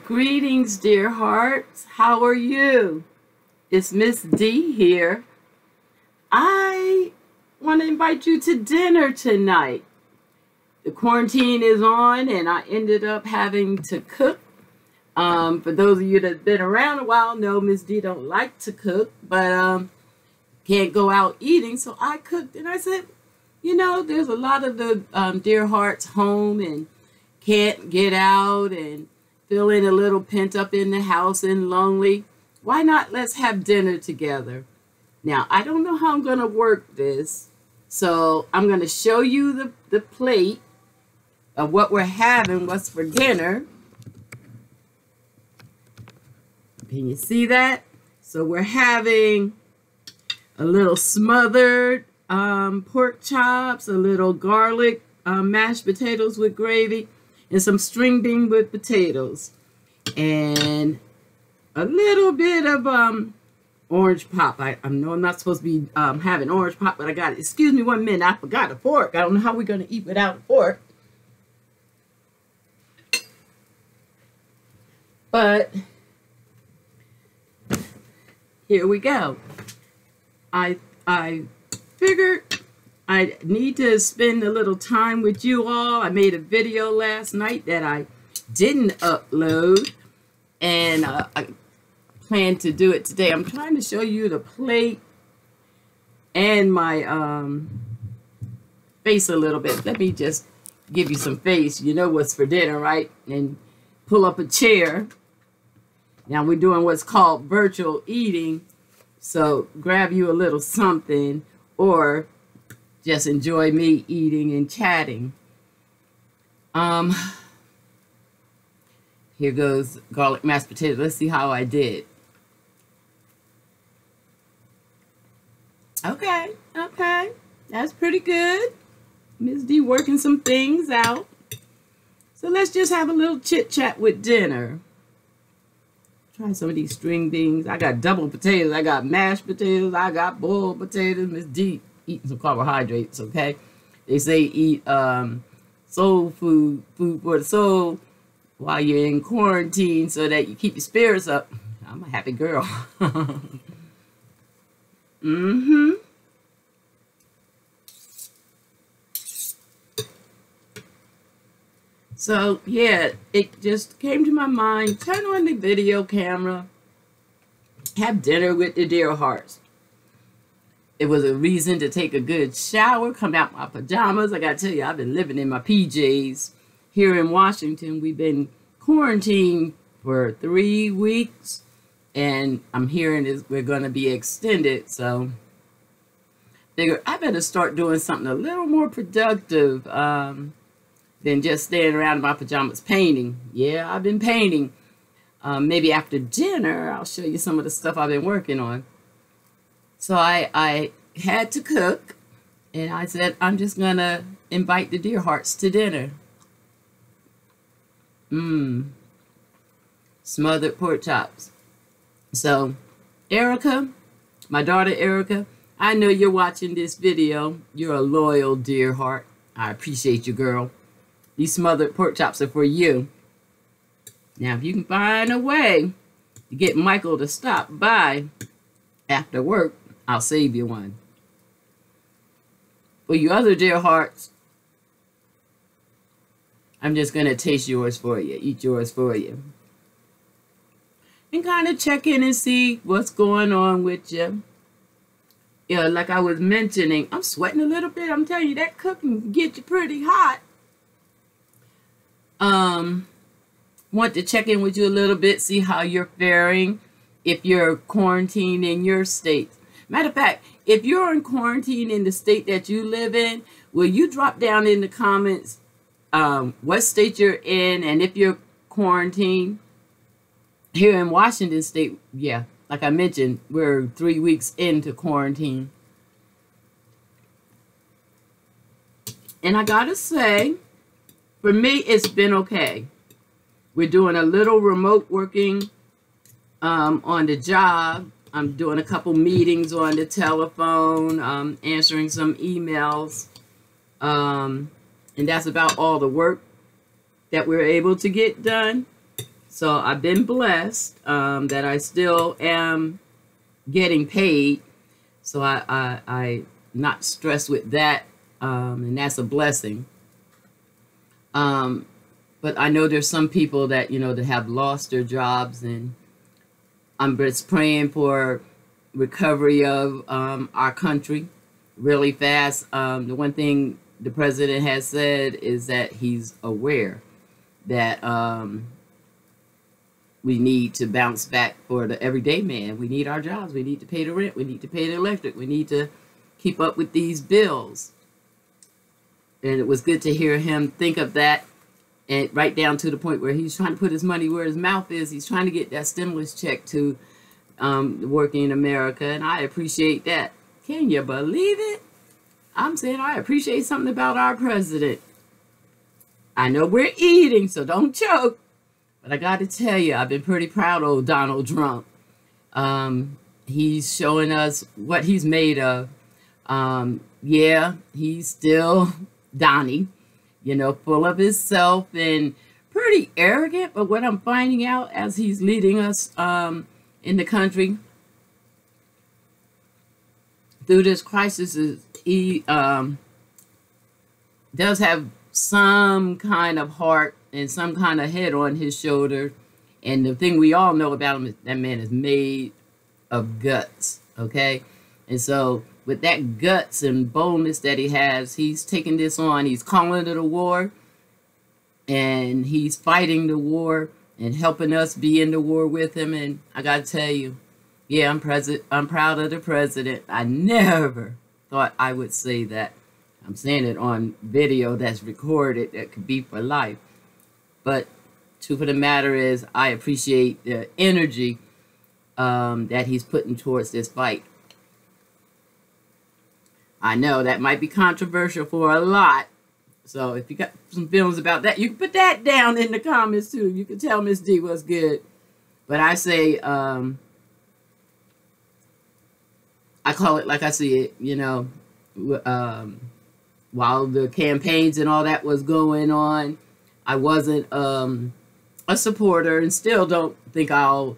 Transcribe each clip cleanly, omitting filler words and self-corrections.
Greetings, dear hearts. How are you? It's Miss D here. I want to invite you to dinner tonight. The quarantine is on, and I ended up having to cook. For those of you that have been around a while, know Miss D don't like to cook, but can't go out eating. So I cooked, and I said, you know, there's a lot of the dear hearts home and can't get out and feeling a little pent up in the house and lonely. Why not let's have dinner together? Now, I don't know how I'm going to work this, so I'm going to show you the plate of what we're having, what's for dinner. Can you see that? So we're having a little smothered pork chops, a little garlic mashed potatoes with gravy, and some string bean with potatoes, and a little bit of orange pop. I know I'm not supposed to be having orange pop, but I got it. Excuse me 1 minute. I forgot a fork. I don't know how we're going to eat without a fork. But here we go. I figured I need to spend a little time with you all. I made a video last night that I didn't upload, and I plan to do it today. I'm trying to show you the plate and my face a little bit. Let me just give you some face. You know what's for dinner, right? And pull up a chair. Now we're doing what's called virtual eating. So grab you a little something, or just enjoy me eating and chatting. Here goes garlic mashed potatoes. Let's see how I did. Okay, that's pretty good. Ms. D working some things out. So let's just have a little chit chat with dinner. Try some of these string beans. I got double potatoes. I got mashed potatoes. I got boiled potatoes. Miss D eating some carbohydrates, okay? They say eat soul food for the soul while you're in quarantine so that you keep your spirits up. I'm a happy girl. So, yeah, it just came to my mind. Turn on the video camera. Have dinner with the dear hearts. It was a reason to take a good shower, come out my pajamas. I got to tell you, I've been living in my PJs. Here in Washington, we've been quarantined for 3 weeks. And I'm hearing we're going to be extended. So, figure I better start doing something a little more productive than just staying around in my pajamas painting. Yeah, I've been painting. Maybe after dinner, I'll show you some of the stuff I've been working on. So I had to cook, and I said, I'm just going to invite the dear hearts to dinner. Smothered pork chops. So, Erica, my daughter Erica, I know you're watching this video. You're a loyal dear heart. I appreciate you, girl. These smothered pork chops are for you. Now, if you can find a way to get Michael to stop by after work, I'll save you one. For you other dear hearts, I'm just going to taste yours for you, eat yours for you. And kind of check in and see what's going on with you. Yeah, like I was mentioning, I'm sweating a little bit. I'm telling you, that cooking can get you pretty hot. Want to check in with you a little bit, see how you're faring if you're quarantined in your state. Matter of fact, if you're in quarantine in the state that you live in, will you drop down in the comments what state you're in, and if you're quarantined? Here in Washington state, yeah, like I mentioned, we're 3 weeks into quarantine. And I gotta say, for me, it's been okay. We're doing a little remote working on the job. I'm doing a couple meetings on the telephone, answering some emails. And that's about all the work that we're able to get done. So I've been blessed that I still am getting paid. So I not stressed with that, and that's a blessing. But I know there's some people that, that have lost their jobs, and I'm just praying for recovery of our country really fast. The one thing the president has said is that he's aware that we need to bounce back for the everyday man. We need our jobs. We need to pay the rent. We need to pay the electric. We need to keep up with these bills. And it was good to hear him think of that, and right down to the point where he's trying to put his money where his mouth is. He's trying to get that stimulus check to working in America, and I appreciate that. Can you believe it? I'm saying I appreciate something about our president. I know we're eating, so don't choke. But I got to tell you, I've been pretty proud of Donald Trump. He's showing us what he's made of. Yeah, he's still Donnie, full of himself and pretty arrogant. But what I'm finding out as he's leading us in the country through this crisis is he does have some kind of heart and some kind of head on his shoulder. And the thing we all know about him is that man is made of guts, okay? And so with that guts and boldness that he has, he's taking this on. He's calling it a war, and he's fighting the war and helping us be in the war with him. And I got to tell you, yeah, I'm proud of the president. I never thought I would say that. I'm saying it on video that's recorded that could be for life. But truth of the matter is, I appreciate the energy that he's putting towards this fight. I know that might be controversial for a lot. So if you got some feelings about that, you can put that down in the comments too. You can tell Miss D what's good. But I say, I call it like I see it, while the campaigns and all that was going on, I wasn't a supporter, and still don't think I'll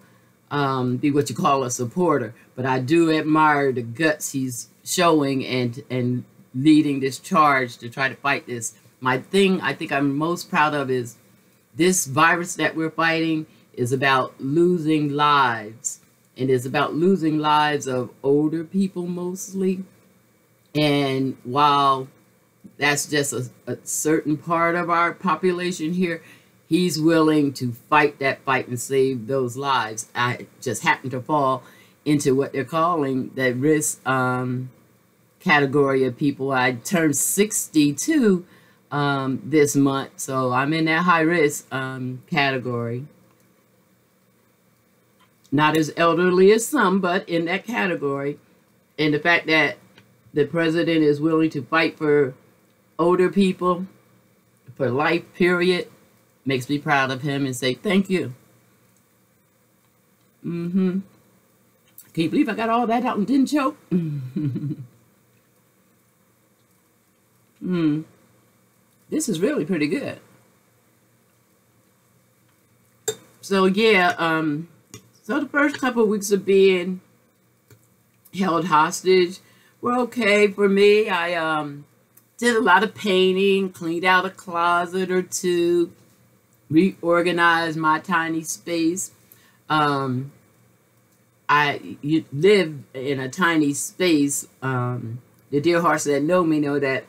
be what you call a supporter. But I do admire the guts he's showing and leading this charge to try to fight this. My thing I think I'm most proud of is this virus that we're fighting is about losing lives. And it's about losing lives of older people mostly. And while that's just a certain part of our population here, he's willing to fight that fight and save those lives. I just happen to fall into what they're calling the risk category of people. I turned 62 this month, so I'm in that high risk category. Not as elderly as some, but in that category. And the fact that the president is willing to fight for older people for life, period, makes me proud of him and say thank you. Can you believe I got all that out and didn't choke? This is really pretty good. So yeah, so the first couple of weeks of being held hostage were okay for me. I did a lot of painting, cleaned out a closet or two, reorganized my tiny space. I live in a tiny space. The dear hearts that know me know that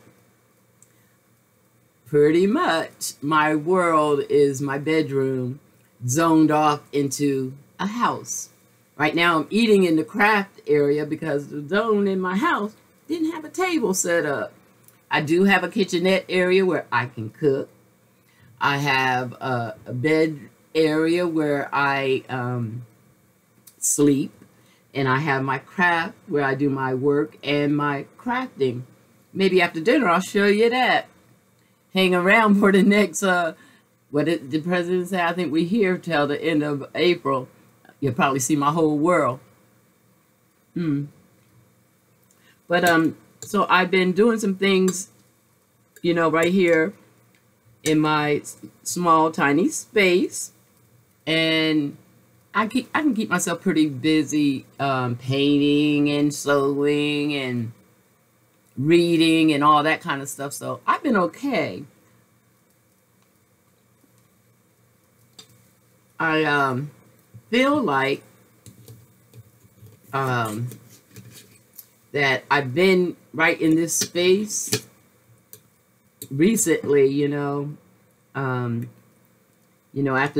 pretty much my world is my bedroom zoned off into a house. Right now I'm eating in the craft area because the zone in my house didn't have a table set up. I do have a kitchenette area where I can cook. I have a bed area where I sleep, and I have my craft where I do my work and my crafting. Maybe after dinner I'll show you that. Hang around for the next what did the president say? I think we're here till the end of April. You'll probably see my whole world. But so I've been doing some things, right here in my small tiny space. And I can keep myself pretty busy painting and sewing and reading and all that kind of stuff. So I've been okay. I feel like that I've been right in this space recently, after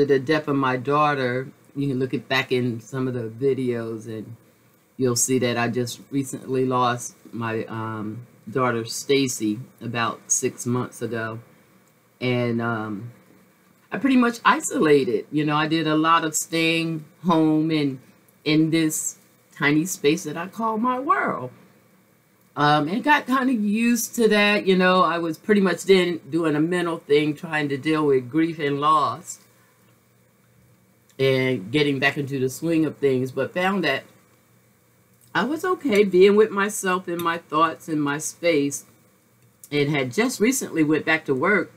the death of my daughter. You can look back in some of the videos and you'll see that I just recently lost my daughter Stacy about 6 months ago. And I pretty much isolated. I did a lot of staying home and in this tiny space that I call my world. And got kind of used to that. I was pretty much then doing a mental thing, trying to deal with grief and loss and getting back into the swing of things, but found that I was okay being with myself and my thoughts and my space, and had just recently went back to work.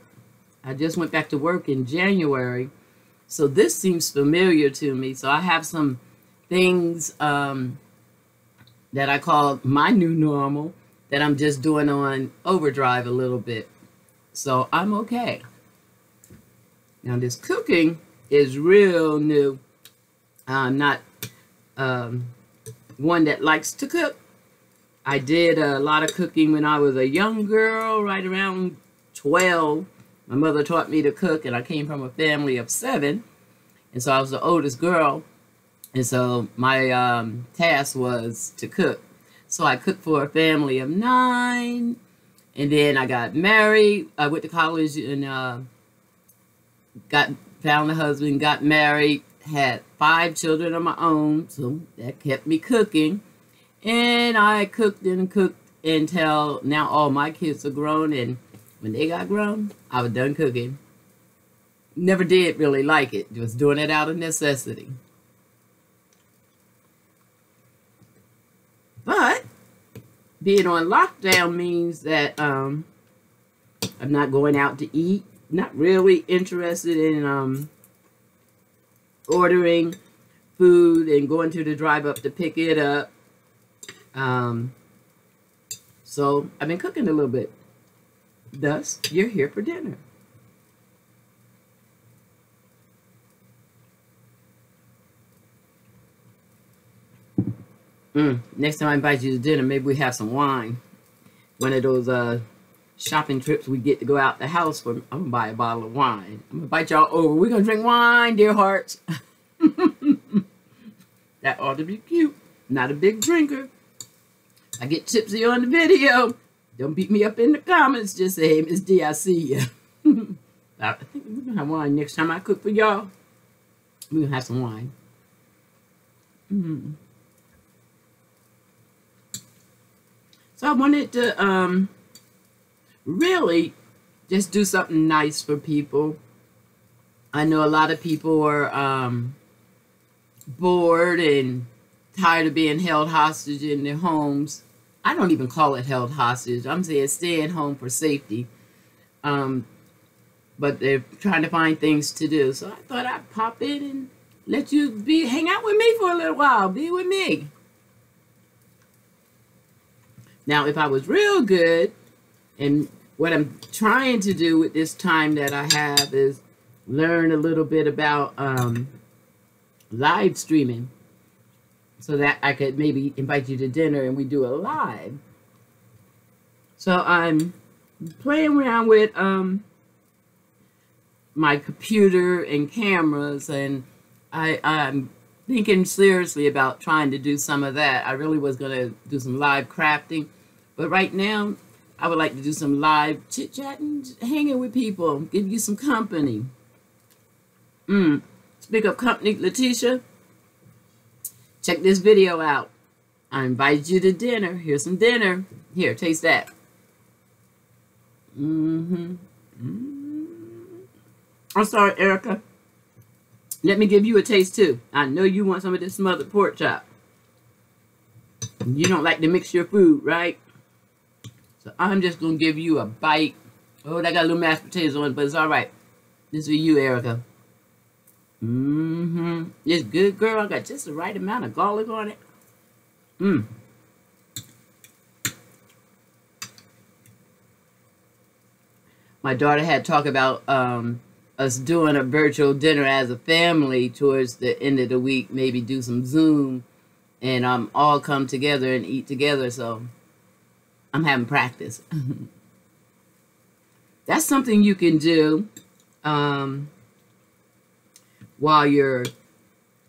I just went back to work in January, so this seems familiar to me. So I have some things that I call my new normal that I'm just doing on overdrive a little bit. So I'm okay. Now this cooking is real new. I'm not one that likes to cook. I did a lot of cooking when I was a young girl, right around 12. My mother taught me to cook, and I came from a family of 7. And so I was the oldest girl. And so my task was to cook. So I cooked for a family of 9. And then I got married. I went to college and found a husband, got married, had 5 children of my own. So that kept me cooking. And I cooked and cooked until now all my kids are grown. And when they got grown, I was done cooking. Never did really like it. Just doing it out of necessity. But being on lockdown means that I'm not going out to eat. Not really interested in ordering food and going to the drive up to pick it up. So I've been cooking a little bit. Thus, you're here for dinner. Next time I invite you to dinner, maybe we have some wine. One of those shopping trips we get to go out the house for. I'm gonna buy a bottle of wine. I'm gonna invite y'all over. We're gonna drink wine, dear hearts. That ought to be cute. Not a big drinker. I get tipsy on the video. Don't beat me up in the comments. Just say, hey, Miss D, I see you. I think we're gonna have wine next time I cook for y'all. We're gonna have some wine. So I wanted to really just do something nice for people. I know a lot of people are bored and tired of being held hostage in their homes. I don't even call it held hostage. I'm saying staying home for safety. But they're trying to find things to do. So I thought I'd pop in and let you hang out with me for a little while. Be with me. Now, if I was real good, and what I'm trying to do with this time that I have is learn a little bit about live streaming so that I could maybe invite you to dinner and we do a live. So I'm playing around with my computer and cameras, and I'm thinking seriously about trying to do some of that. I really was going to do some live crafting, but right now I would like to do some live chit-chatting, hanging with people, give you some company. Speak of company, Letitia, check this video out. I invite you to dinner. Here's some dinner. Here, taste that. I'm sorry, Erica. Let me give you a taste too. I know you want some of this smothered pork chop. You don't like to mix your food, right? So I'm just going to give you a bite. Oh, that got a little mashed potatoes on it, but it's all right. This is for you, Erica. Mm-hmm. It's good, girl. I got just the right amount of garlic on it. Mm. My daughter had talked about us doing a virtual dinner as a family towards the end of the week. Maybe do some Zoom and all come together and eat together. So I'm having practice. That's something you can do um, while you're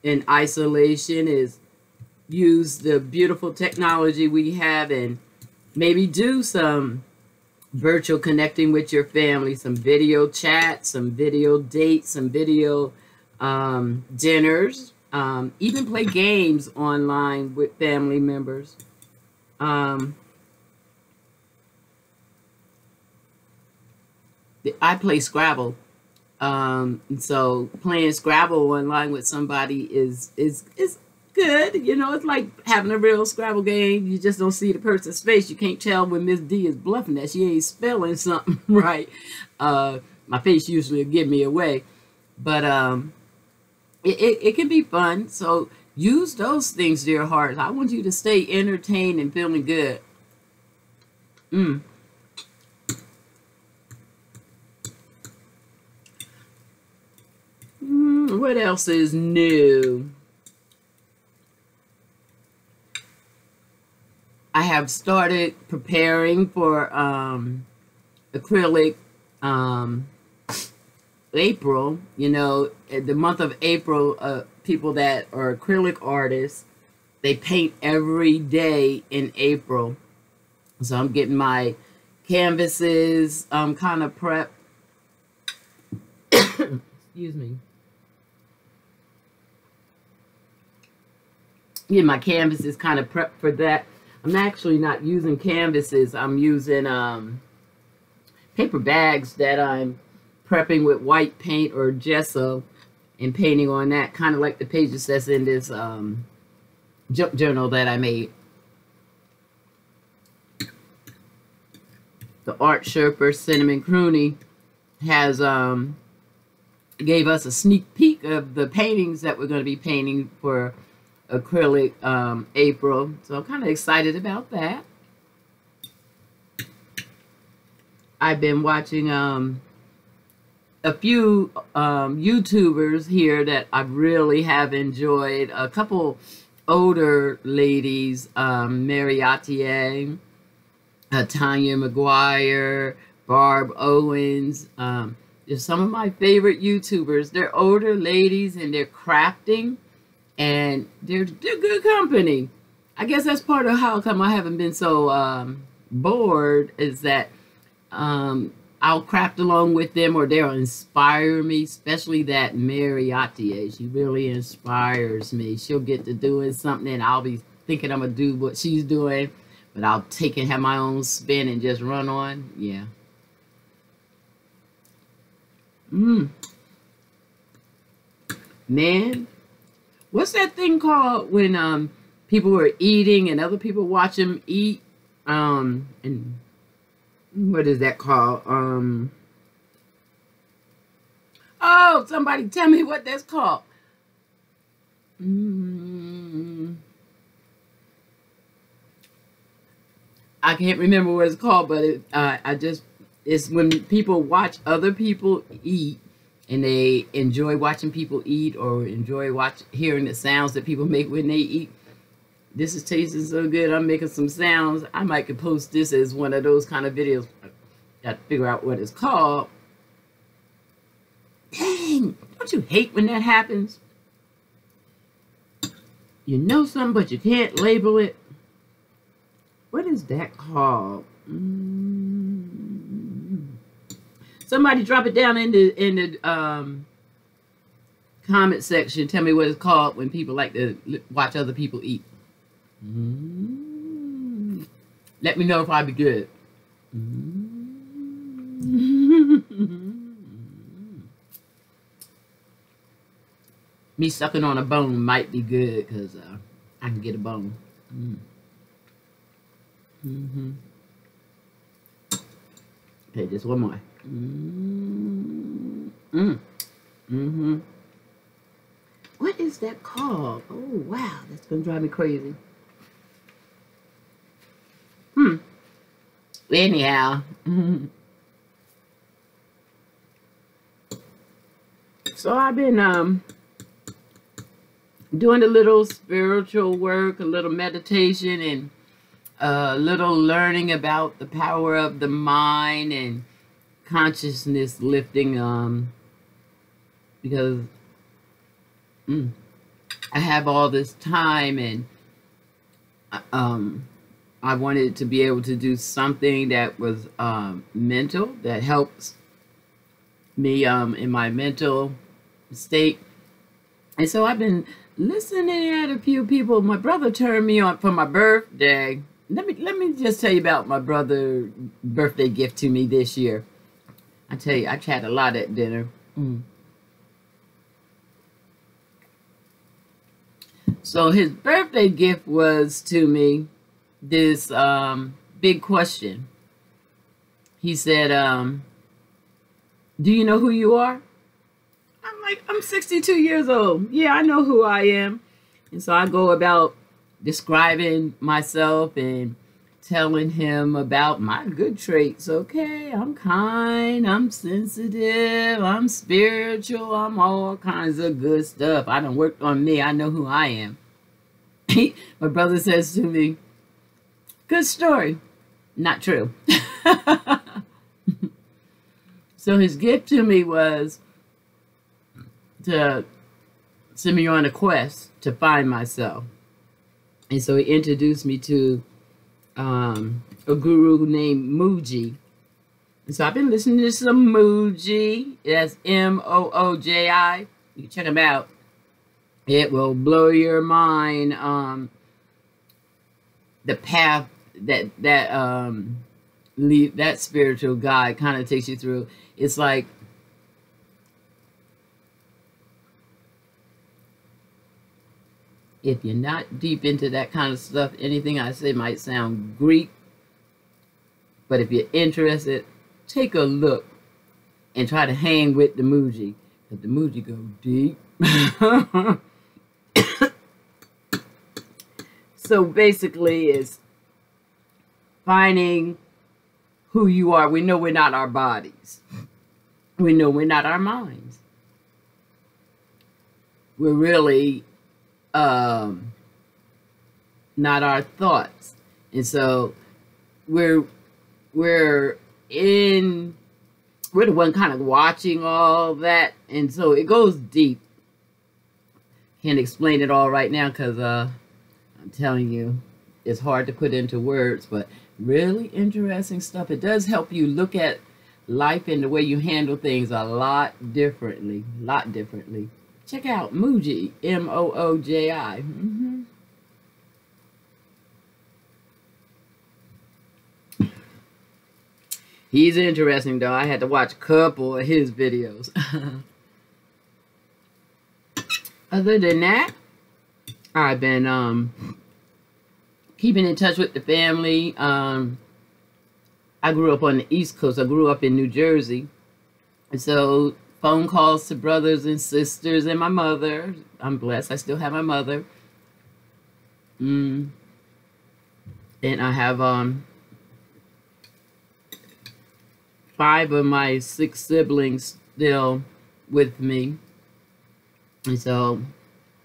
in isolation, is use the beautiful technology we have and maybe do some virtual connecting with your family, some video chat, some video dates, some video dinners, even play games online with family members. I play Scrabble. And so playing Scrabble online with somebody is good. You know, it's like having a real Scrabble game. You just don't see the person's face. You can't tell when Miss D is bluffing that she ain't spelling something right. My face usually will give me away. But it can be fun. So use those things to your heart. I want you to stay entertained and feeling good. What else is new? I have started preparing for acrylic April. You know, the month of April, people that are acrylic artists, they paint every day in April. So I'm getting my canvases kind of prepped. Excuse me. Yeah, my canvases kind of prepped for that. I'm actually not using canvases. I'm using paper bags that I'm prepping with white paint or gesso and painting on that, kind of like the pages that's in this junk journal that I made. The Art Sherper Cinnamon Crooney has gave us a sneak peek of the paintings that we're going to be painting for acrylic April. So I'm kind of excited about that. I've been watching a few YouTubers here that I really have enjoyed. A couple older ladies, Mary Attier, Tanya McGuire, Barb Owens. They're some of my favorite YouTubers. They're older ladies and they're crafting, and they're good company. I guess that's part of how come I haven't been so bored, is that I'll craft along with them or they'll inspire me, especially that Mary Attier. She really inspires me. She'll get to doing something and I'll be thinking I'm going to do what she's doing, but I'll take and have my own spin and just run on. Yeah. Man, what's that thing called when people are eating and other people watch them eat? And what is that called? Oh, somebody tell me what that's called. I can't remember what it's called, but it's when people watch other people eat and they enjoy watching people eat or enjoy hearing the sounds that people make when they eat. This is tasting so good. I'm making some sounds. I might could post this as one of those kind of videos. Got to figure out what it's called. Dang, don't you hate when that happens? You know something, but you can't label it. What is that called? Somebody drop it down in the comment section. Tell me what it's called when people like to watch other people eat. Let me know if I be good. Me sucking on a bone might be good because I can get a bone. Okay, just one more. What is that called? Oh, wow. That's going to drive me crazy. Anyhow. So I've been doing a little spiritual work, a little meditation, and a little learning about the power of the mind and consciousness lifting, because I have all this time, and I wanted to be able to do something that was mental, that helps me in my mental state. And so I've been listening at a few people. My brother turned me on for my birthday. Let me just tell you about my brother's birthday gift to me this year. I tell you, I chat a lot at dinner. So his birthday gift was to me this big question. He said, do you know who you are? I'm like, I'm 62 years old. Yeah, I know who I am. And so I go about describing myself and telling him about my good traits. Okay, I'm kind, I'm sensitive, I'm spiritual, I'm all kinds of good stuff. I done worked on me. I know who I am. My brother says to me, good story. Not true. So his gift to me was to send me on a quest to find myself. And so he introduced me to a guru named Mooji. And so I've been listening to some Mooji. That's Mooji. You can check him out. It will blow your mind. The path that spiritual guide kind of takes you through. It's like if you're not deep into that kind of stuff, anything I say might sound Greek. But if you're interested, take a look and try to hang with the Mooji. Because the Mooji go deep. So basically it's finding who you are. We know we're not our bodies. We know we're not our minds. We're really not our thoughts. And so we're the one kind of watching all that. And so it goes deep. Can't explain it all right now because I'm telling you, it's hard to put into words, but really interesting stuff. It does help you look at life and the way you handle things a lot differently. Check out Mooji, M-O-O-J-I. He's interesting, though. I had to watch a couple of his videos. Other than that, I've been keeping in touch with the family. I grew up on the East Coast. I grew up in New Jersey. And so phone calls to brothers and sisters and my mother. I'm blessed. I still have my mother. And I have 5 of my 6 siblings still with me. And so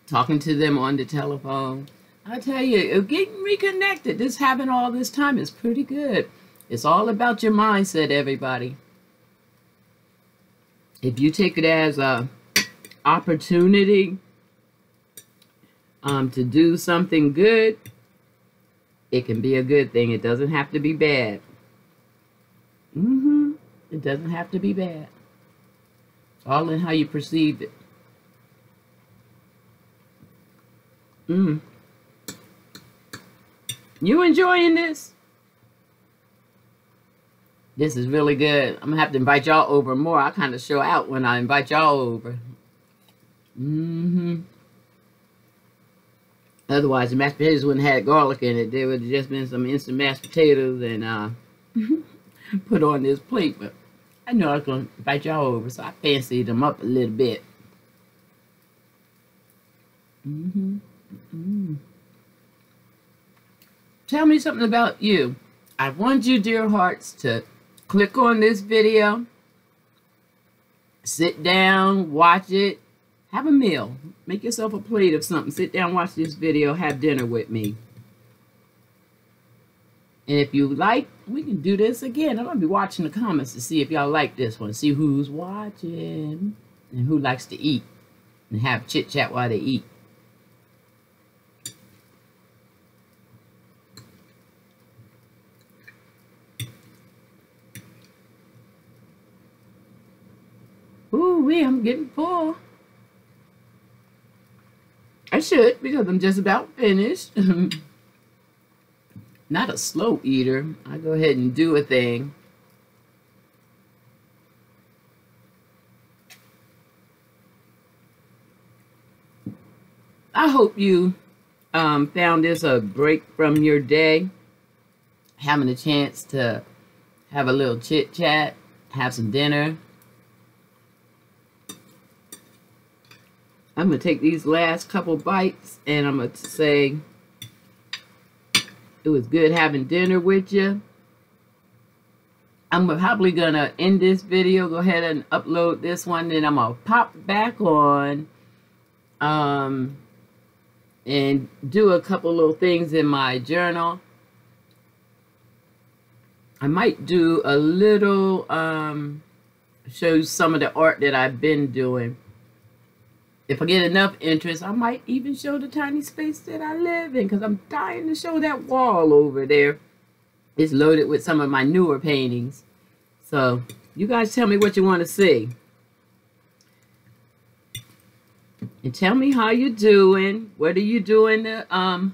talking to them on the telephone. I tell you, getting reconnected, just having all this time is pretty good. It's all about your mindset, everybody. If you take it as a opportunity to do something good, it can be a good thing. It doesn't have to be bad. It doesn't have to be bad. It's all in how you perceive it. You enjoying this? This is really good. I'm gonna have to invite y'all over more. I kind of show out when I invite y'all over. Otherwise, the mashed potatoes wouldn't have had garlic in it. There would have just been some instant mashed potatoes and put on this plate. But I know I was gonna invite y'all over, so I fancied them up a little bit. Mm-hmm. Mm-hmm. Tell me something about you. I want you, dear hearts, to click on this video, sit down, watch it, have a meal. Make yourself a plate of something. Sit down, watch this video, have dinner with me. And if you like, we can do this again. I'm going to be watching the comments to see if y'all like this one. See who's watching and who likes to eat and have chit-chat while they eat. Ooh-wee, I'm getting full. I should, because I'm just about finished. Not a slow eater. I go ahead and do a thing. I hope you found this a break from your day. Having a chance to have a little chit-chat, have some dinner. I'm going to take these last couple bites and I'm going to say it was good having dinner with you. I'm probably going to end this video, go ahead and upload this one, then I'm going to pop back on and do a couple little things in my journal. I might do a little, show you some of the art that I've been doing. If I get enough interest, I might even show the tiny space that I live in, because I'm dying to show that wall over there. It's loaded with some of my newer paintings. So, you guys tell me what you want to see. And tell me how you're doing. What are you doing to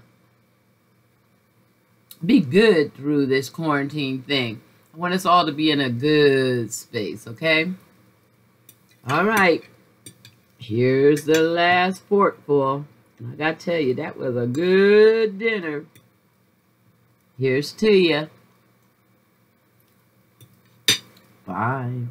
be good through this quarantine thing? I want us all to be in a good space, okay? All right. Here's the last forkful. I gotta tell you, that was a good dinner. Here's to you. Bye.